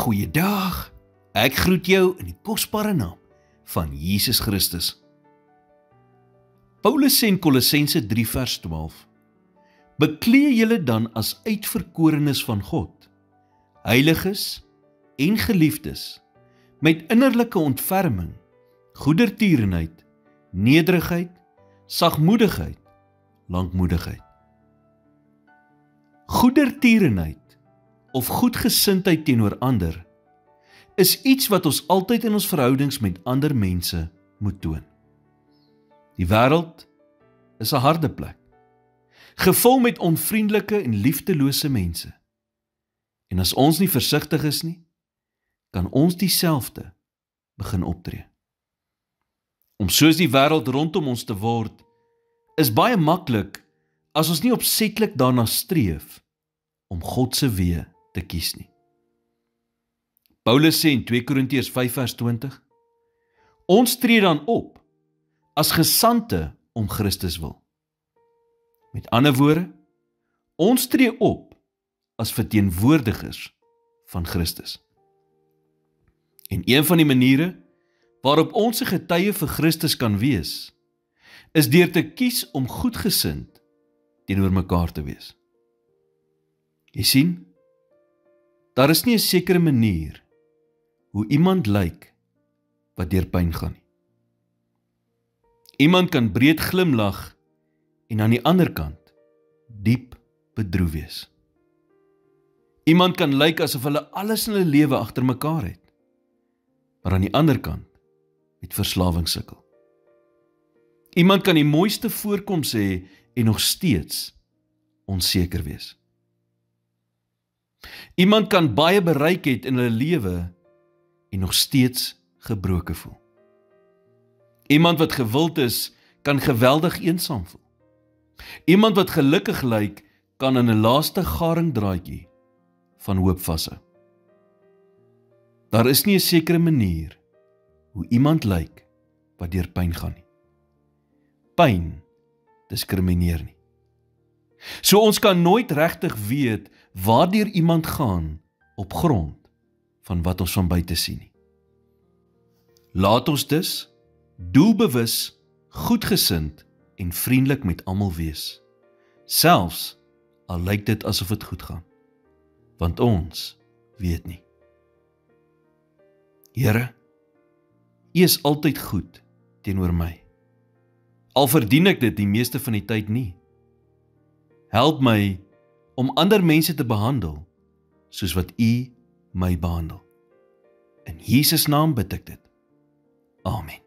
Goeiedag, ek groet jou in die kosbare naam van Jesus Christus. Paulus sê in Kolossense 3 vers 12, Beklee julle dan as uitverkorenes van God, heiliges en geliefdes, met innerlike ontferming, goedertierenheid, nederigheid, sagmoedigheid, lankmoedigheid. Goedertierenheid of goedgesindheid teenoor ander is iets wat ons altyd in ons verhoudings met ander mense moet toon. Die wêreld is 'n harde plek, gevul met onvriendelike en liefdelose mense. En as ons nie versigtig is nie, kan ons dieselfde begin optree. Om soos die wêreld rondom ons te word, is baie maklik as ons nie opsetlik daarna streef om God se weë te kies nie. Paulus sê in 2 Korintiërs 5 vers 20, ons tree dan op as gesandte om Christus wil. Met ander woorde, ons tree op as verteenwoordigers van Christus. En een van die maniere waarop ons 'n getuie vir Christus kan wees, is deur te kies om goedgesind teenoor mekaar te wees. Jy sien, daar is nie 'n sekere manier hoe iemand lyk wat deur pyn gaan nie. Iemand kan breed glimlag en aan die ander kant diep bedroef wees. Iemand kan lyk asof hulle alles in hulle lewe agter mekaar het, maar aan die ander kant met verslawing sukkel. Iemand kan die mooiste voorkoms hê en nog steeds onseker wees. Iemand kan baie bereik het in hulle lewe en nog steeds gebroken voel. Iemand wat gewild is, kan geweldig eensaam voel. Iemand wat gelukkig lyk, kan in 'n laaste garingdraadjie van hoop vashou. Daar is nie 'n sekere manier hoe iemand lyk wat deur pyn gaan nie. Pyn diskrimineer nie. So ons kan nooit regtig weet waardeur iemand gaan op grond van wat ons van buite sien nie. Laat ons dus doelbewus, goedgesind en vriendelik met almal wees, selfs al lyk dit asof dit goed gaan, want ons weet nie. Here, U is altyd goed teenoor my. Al verdien ek dit die meeste van die tyd nie. Help my om ander mense te behandel soos wat U my behandel. In Jesus naam bid ek dit. Amen.